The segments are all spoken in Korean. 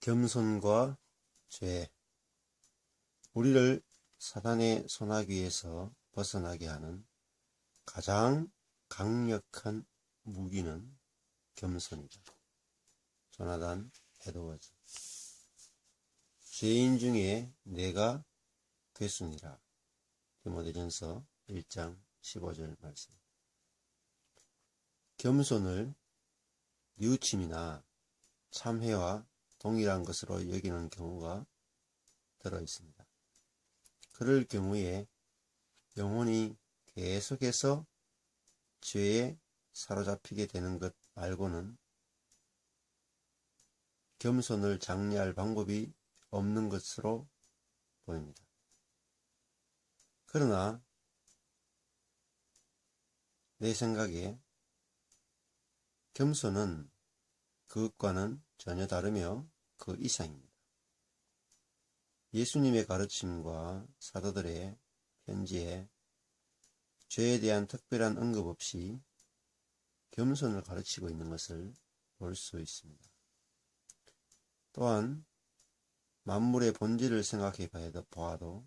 겸손과 죄. 우리를 사단의 소나기에서 벗어나게 하는 가장 강력한 무기는 겸손이다. 조나단 에드워즈. 죄인 중에 내가 괴순이라. 디모데전서 1장 15절 말씀. 겸손을 뉘우침이나 참회와 동일한 것으로 여기는 경우가 들어 있습니다. 그럴 경우에 영혼이 계속해서 죄에 사로잡히게 되는 것 말고는 겸손을 장려할 방법이 없는 것으로 보입니다. 그러나 내 생각에 겸손은 그것과는 전혀 다르며 그 이상입니다. 예수님의 가르침과 사도들의 편지에 죄에 대한 특별한 언급 없이 겸손을 가르치고 있는 것을 볼 수 있습니다. 또한 만물의 본질을 생각해 보아도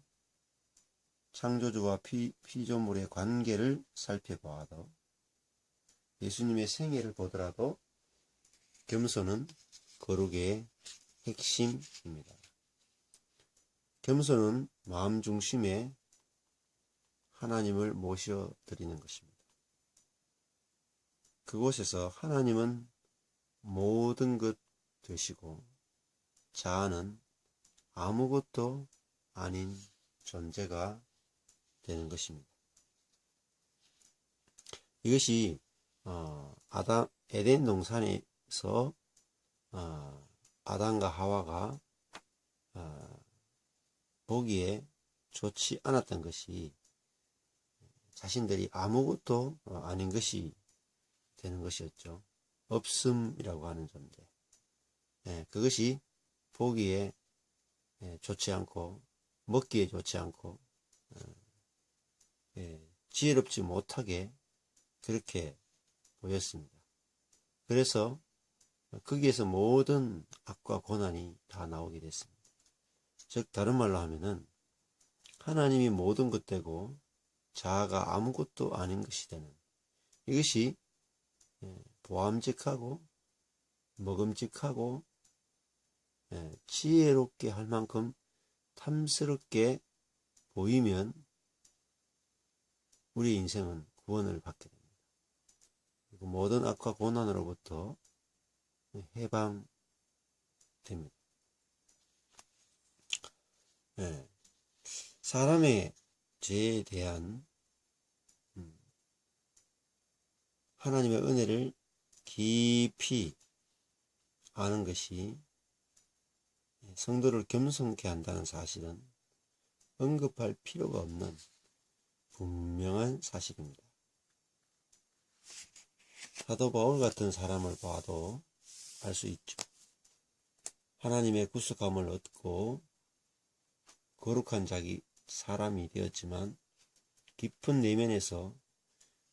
창조주와 피조물의 관계를 살펴보아도 예수님의 생애를 보더라도 겸손은 거룩의 핵심입니다. 겸손은 마음 중심에 하나님을 모셔드리는 것입니다. 그곳에서 하나님은 모든 것 되시고 자아는 아무것도 아닌 존재가 되는 것입니다. 이것이 에덴 동산에서 아담과 하와가 보기에 좋지 않았던 것이 자신들이 아무것도 아닌 것이 되는 것이었죠. 없음이라고 하는 존재. 그것이 보기에 좋지 않고 먹기에 좋지 않고 지혜롭지 못하게 그렇게 보였습니다. 그래서 거기에서 모든 악과 고난이 다 나오게 됐습니다. 즉 다른 말로 하면은 하나님이 모든 것 되고 자아가 아무것도 아닌 것이 되는, 이것이 보암직하고 먹음직하고 지혜롭게 할 만큼 탐스럽게 보이면 우리 인생은 구원을 받게 됩니다. 그리고 모든 악과 고난으로부터 해방됩니다. 사람의 죄에 대한 하나님의 은혜를 깊이 아는 것이 성도를 겸손케 한다는 사실은 언급할 필요가 없는 분명한 사실입니다. 사도 바울 같은 사람을 봐도 알 수 있죠. 하나님의 구속함을 얻고 거룩한 자기 사람이 되었지만 깊은 내면에서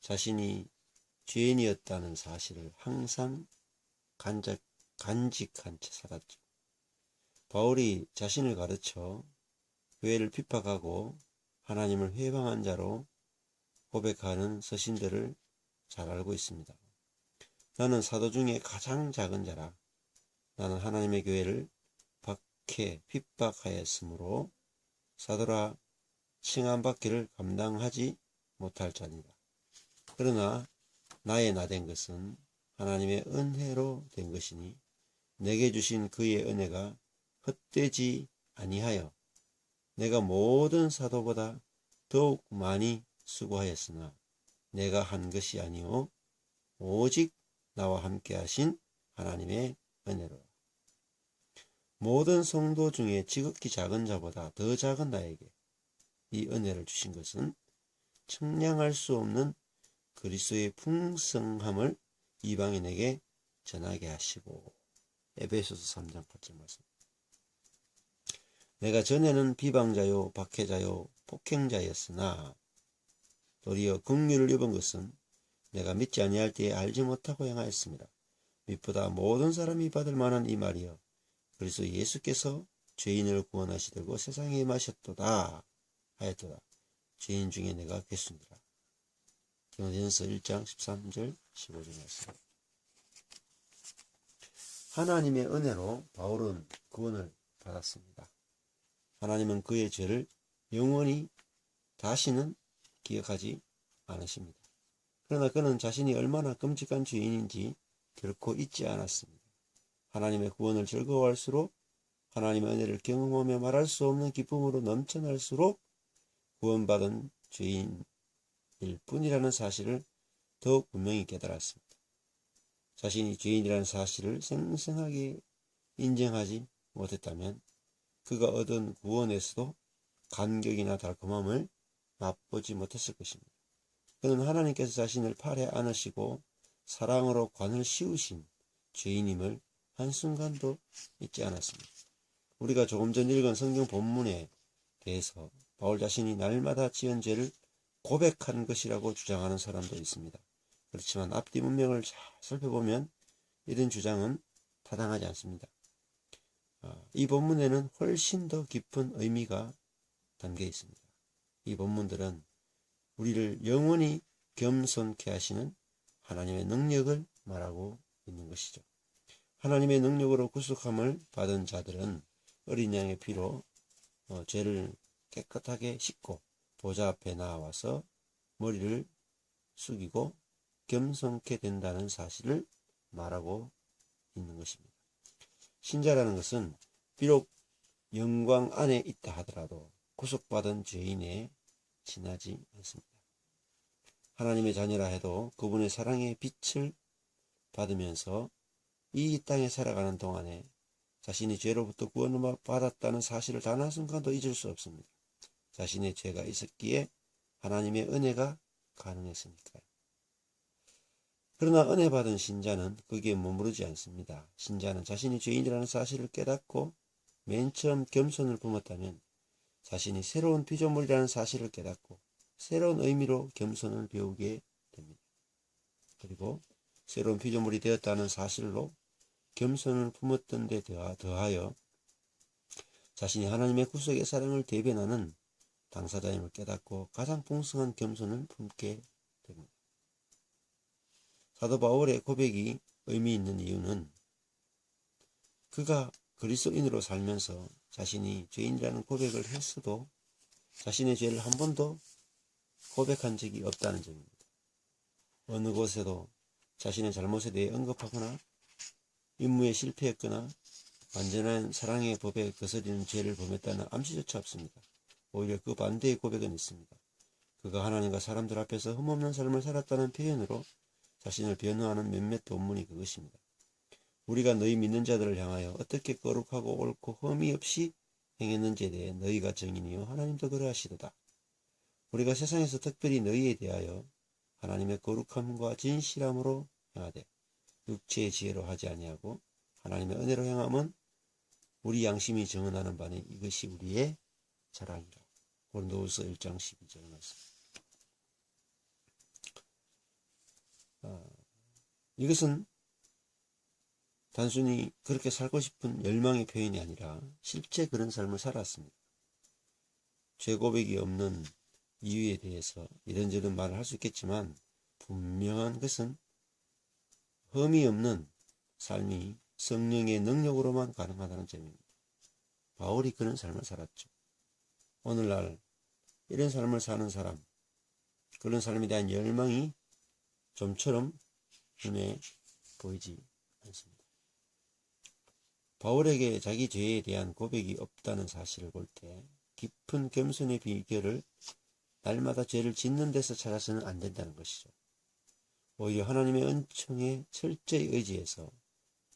자신이 죄인이었다는 사실을 항상 간직한 채 살았죠. 바울이 자신을 가르쳐 교회를 핍박하고 하나님을 회방한 자로 고백하는 서신들을 잘 알고 있습니다. 나는 사도 중에 가장 작은 자라. 나는 하나님의 교회를 박해 핍박하였으므로 사도라 칭함받기를 감당하지 못할 자니라. 그러나 나의 나된 것은 하나님의 은혜로 된 것이니 내게 주신 그의 은혜가 헛되지 아니하여 내가 모든 사도보다 더욱 많이 수고하였으나 내가 한 것이 아니오 오직 나와 함께 하신 하나님의 은혜로라. 모든 성도 중에 지극히 작은 자보다 더 작은 나에게 이 은혜를 주신 것은 측량할 수 없는 그리스도의 풍성함을 이방인에게 전하게 하시고. 에베소서 3장 8절 말씀. 내가 전에는 비방자요 박해자요 폭행자였으나 도리어 긍휼을 입은 것은 내가 믿지 아니할 때에 알지 못하고 행하였습니다. 밑보다 모든 사람이 받을 만한 이 말이여 그래서 예수께서 죄인을 구원하시려고 세상에 임하셨도다 하였도다. 죄인 중에 내가 괴순이라. 디모데전서 1장 13절 15절 말씀. 하나님의 은혜로 바울은 구원을 받았습니다. 하나님은 그의 죄를 영원히 다시는 기억하지 않으십니다. 그러나 그는 자신이 얼마나 끔찍한 죄인인지 결코 잊지 않았습니다. 하나님의 구원을 즐거워할수록, 하나님의 은혜를 경험하며 말할 수 없는 기쁨으로 넘쳐날수록 구원받은 죄인일 뿐이라는 사실을 더욱 분명히 깨달았습니다. 자신이 죄인이라는 사실을 생생하게 인정하지 못했다면 그가 얻은 구원에서도 감격이나 달콤함을 맛보지 못했을 것입니다. 그는 하나님께서 자신을 팔에 안으시고 사랑으로 관을 씌우신 죄인임을 한순간도 잊지 않았습니다. 우리가 조금 전 읽은 성경 본문에 대해서 바울 자신이 날마다 지은 죄를 고백한 것이라고 주장하는 사람도 있습니다. 그렇지만 앞뒤 문맥을 잘 살펴보면 이런 주장은 타당하지 않습니다. 이 본문에는 훨씬 더 깊은 의미가 담겨 있습니다. 이 본문들은 우리를 영원히 겸손케 하시는 하나님의 능력을 말하고 있는 것이죠. 하나님의 능력으로 구속함을 받은 자들은 어린 양의 피로 죄를 깨끗하게 씻고 보좌 앞에 나와서 머리를 숙이고 겸손케 된다는 사실을 말하고 있는 것입니다. 신자라는 것은 비록 영광 안에 있다 하더라도 구속받은 죄인에 지나지 않습니다. 하나님의 자녀라 해도 그분의 사랑의 빛을 받으면서 이 땅에 살아가는 동안에 자신이 죄로부터 구원을 받았다는 사실을 단 한순간도 잊을 수 없습니다. 자신의 죄가 있었기에 하나님의 은혜가 가능했으니까요. 그러나 은혜 받은 신자는 거기에 머무르지 않습니다. 신자는 자신이 죄인이라는 사실을 깨닫고 맨 처음 겸손을 품었다면 자신이 새로운 피조물이라는 사실을 깨닫고 새로운 의미로 겸손을 배우게 됩니다. 그리고 새로운 피조물이 되었다는 사실로 겸손을 품었던 데 더하여 자신이 하나님의 구속의 사랑을 대변하는 당사자임을 깨닫고 가장 풍성한 겸손을 품게 됩니다. 사도 바울의 고백이 의미 있는 이유는 그가 그리스도인으로 살면서 자신이 죄인이라는 고백을 했어도 자신의 죄를 한 번도 고백한 적이 없다는 점입니다. 어느 곳에도 자신의 잘못에 대해 언급하거나 임무에 실패했거나 완전한 사랑의 법에 거스리는 죄를 범했다는 암시조차 없습니다. 오히려 그 반대의 고백은 있습니다. 그가 하나님과 사람들 앞에서 흠없는 삶을 살았다는 표현으로 자신을 변호하는 몇몇 본문이 그것입니다. 우리가 너희 믿는 자들을 향하여 어떻게 거룩하고 옳고 흠이 없이 행했는지에 대해 너희가 증인이요 하나님도 그러하시도다. 우리가 세상에서 특별히 너희에 대하여 하나님의 거룩함과 진실함으로 행하되 육체의 지혜로 하지 아니하고 하나님의 은혜로 행함은 우리 양심이 증언하는 바니 이것이 우리의 자랑이라. 고린도후서 1장 12절 말씀. 이것은 단순히 그렇게 살고 싶은 열망의 표현이 아니라 실제 그런 삶을 살았습니다. 죄 고백이 없는 이유에 대해서 이런저런 말을 할 수 있겠지만 분명한 것은 흠이 없는 삶이 성령의 능력으로만 가능하다는 점입니다. 바울이 그런 삶을 살았죠. 오늘날 이런 삶을 사는 사람, 그런 삶에 대한 열망이 좀처럼 눈에 보이지 않습니다. 바울에게 자기 죄에 대한 고백이 없다는 사실을 볼 때 깊은 겸손의 비결을 날마다 죄를 짓는 데서 찾아서는 안 된다는 것이죠. 오히려 하나님의 은총에 철저히 의지해서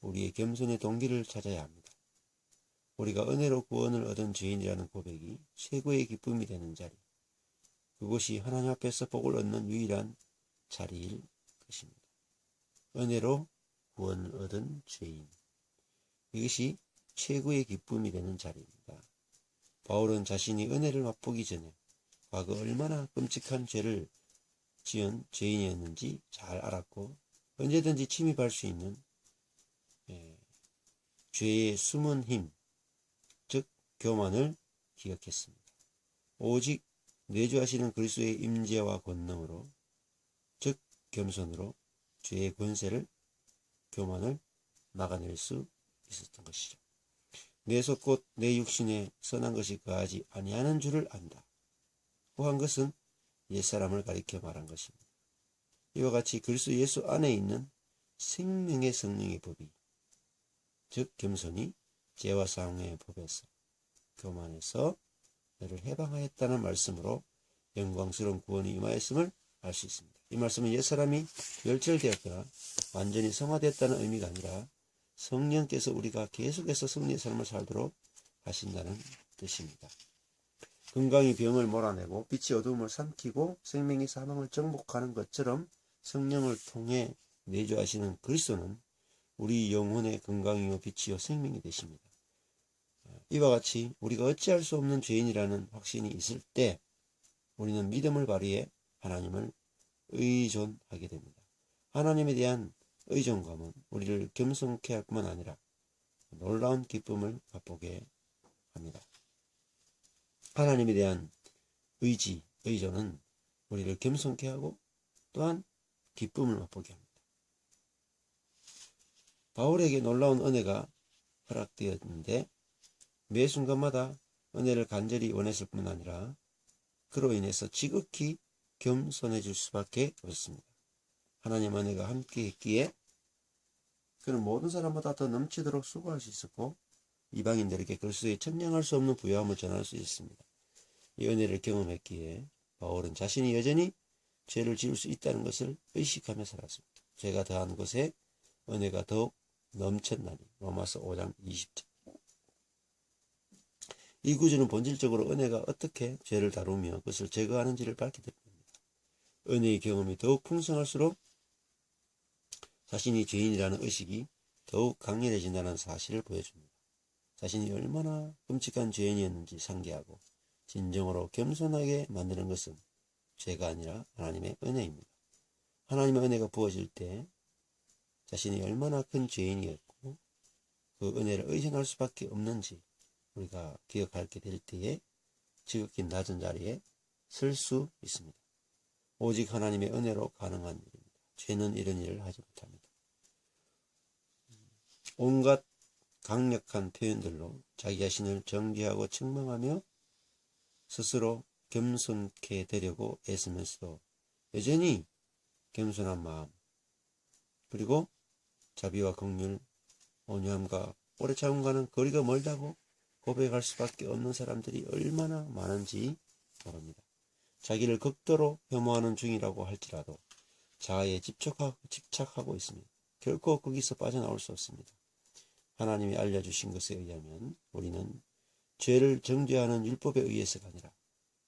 우리의 겸손의 동기를 찾아야 합니다. 우리가 은혜로 구원을 얻은 죄인이라는 고백이 최고의 기쁨이 되는 자리, 그곳이 하나님 앞에서 복을 얻는 유일한 자리일 것입니다. 은혜로 구원을 얻은 죄인, 이것이 최고의 기쁨이 되는 자리입니다. 바울은 자신이 은혜를 맛보기 전에 과거 얼마나 끔찍한 죄를 지은 죄인이었는지 잘 알았고 언제든지 침입할 수 있는 죄의 숨은 힘, 즉 교만을 기억했습니다. 오직 내주하시는 그리스도의 임재와 권능으로, 즉 겸손으로 죄의 권세를, 교만을 막아낼 수 있었던 것이죠. 내 속 곧 내 육신에 선한 것이 거하지 아니하는 줄을 안다. 고한 것은 옛사람을 가리켜 말한 것입니다. 이와 같이 그리스도 예수 안에 있는 생명의 성령의 법이, 즉 겸손이 죄와 사망의 법에서, 교만에서 너를 해방하였다는 말씀으로 영광스러운 구원이 임하였음을 알 수 있습니다. 이 말씀은 옛사람이 멸절되었거나 완전히 성화되었다는 의미가 아니라 성령께서 우리가 계속해서 승리의 삶을 살도록 하신다는 뜻입니다. 건강이 병을 몰아내고 빛이 어두움을 삼키고 생명이 사망을 정복하는 것처럼 성령을 통해 내주하시는 그리스도는 우리 영혼의 건강이요 빛이요 생명이 되십니다. 이와 같이 우리가 어찌할 수 없는 죄인이라는 확신이 있을 때 우리는 믿음을 발휘해 하나님을 의존하게 됩니다. 하나님에 대한 의존감은 우리를 겸손케 할 뿐만 아니라 놀라운 기쁨을 맛보게 합니다. 하나님에 대한 의존은 우리를 겸손케 하고 또한 기쁨을 맛보게 합니다. 바울에게 놀라운 은혜가 허락되었는데 매 순간마다 은혜를 간절히 원했을 뿐 아니라 그로 인해서 지극히 겸손해질 수밖에 없습니다. 하나님 은혜가 함께 했기에 그는 모든 사람보다 더 넘치도록 수고할 수 있었고 이방인들에게 그리스도의 천명할 수 없는 부요함을 전할 수 있습니다. 이 은혜를 경험했기에 바울은 자신이 여전히 죄를 지을 수 있다는 것을 의식하며 살았습니다. 죄가 더한 곳에 은혜가 더욱 넘쳤나니. 로마서 5장 20절. 이 구절은 본질적으로 은혜가 어떻게 죄를 다루며 그것을 제거하는지를 밝히게 됩니다. 은혜의 경험이 더욱 풍성할수록 자신이 죄인이라는 의식이 더욱 강렬해진다는 사실을 보여줍니다. 자신이 얼마나 끔찍한 죄인이었는지 상기하고 진정으로 겸손하게 만드는 것은 죄가 아니라 하나님의 은혜입니다. 하나님의 은혜가 부어질 때 자신이 얼마나 큰 죄인이었고 그 은혜를 의존할 수밖에 없는지 우리가 기억하게 될 때에 지극히 낮은 자리에 설 수 있습니다. 오직 하나님의 은혜로 가능한 일입니다. 죄는 이런 일을 하지 못합니다. 온갖 강력한 표현들로 자기 자신을 정죄하고 책망하며 스스로 겸손케 되려고 애쓰면서도 여전히 겸손한 마음 그리고 자비와 긍휼, 온유함과 오래 참음과는 거리가 멀다고 고백할 수밖에 없는 사람들이 얼마나 많은지 모릅니다. 자기를 극도로 혐오하는 중이라고 할지라도 자아에 집착하고 있습니다. 결코 거기서 빠져나올 수 없습니다. 하나님이 알려주신 것에 의하면 우리는 죄를 정죄하는 율법에 의해서가 아니라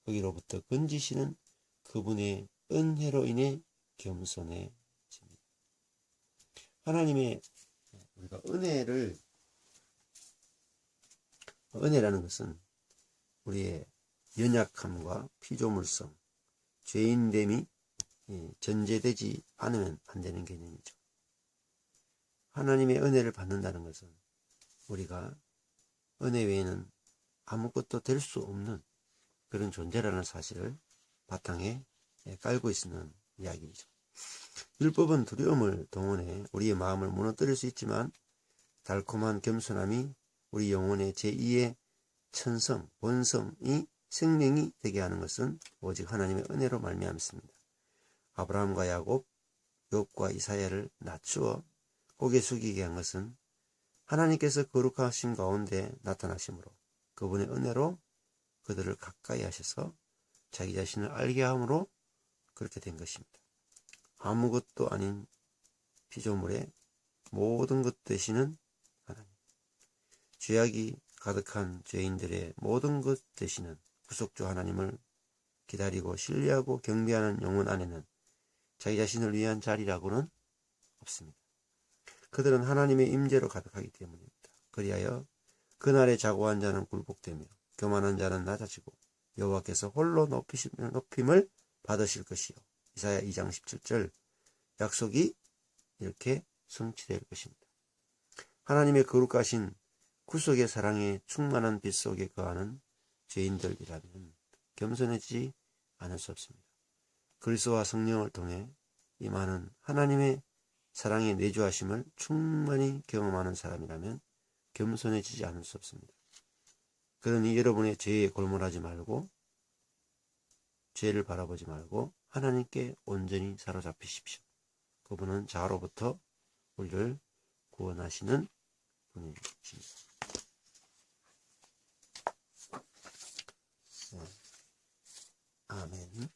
거기로부터 건지시는 그분의 은혜로 인해 겸손해집니다. 하나님의 우리가 은혜라는 것은 우리의 연약함과 피조물성, 죄인됨이 전제되지 않으면 안 되는 개념이죠. 하나님의 은혜를 받는다는 것은 우리가 은혜 외에는 아무것도 될 수 없는 그런 존재라는 사실을 바탕에 깔고 있는 이야기이죠. 율법은 두려움을 동원해 우리의 마음을 무너뜨릴 수 있지만 달콤한 겸손함이 우리 영혼의 제2의 천성, 본성이 생명이 되게 하는 것은 오직 하나님의 은혜로 말미암습니다. 아브라함과 야곱, 욥과 이사야를 낮추어 고개 숙이게 한 것은 하나님께서 거룩하신 가운데 나타나심으로 그분의 은혜로 그들을 가까이 하셔서 자기 자신을 알게 함으로 그렇게 된 것입니다. 아무것도 아닌 피조물의 모든 것 되시는 하나님, 죄악이 가득한 죄인들의 모든 것 되시는 구속주 하나님을 기다리고 신뢰하고 경배하는 영혼 안에는 자기 자신을 위한 자리라고는 없습니다. 그들은 하나님의 임재로 가득하기 때문입니다. 그리하여 그날에 자고한 자는 굴복되며 교만한 자는 낮아지고 여호와께서 홀로 높임을 받으실 것이요. 이사야 2장 17절 약속이 이렇게 성취될 것입니다. 하나님의 거룩하신 구속의 사랑의 충만한 빛 속에 거하는 죄인들이라면 겸손해지지 않을 수 없습니다. 그리스도와 성령을 통해 임하는 하나님의 사랑의 내주하심을 충만히 경험하는 사람이라면 겸손해지지 않을 수 없습니다. 그러니 여러분의 죄에 골몰하지 말고 죄를 바라보지 말고 하나님께 온전히 사로잡히십시오. 그분은 자로부터 우리를 구원하시는 분이십니다. 아멘.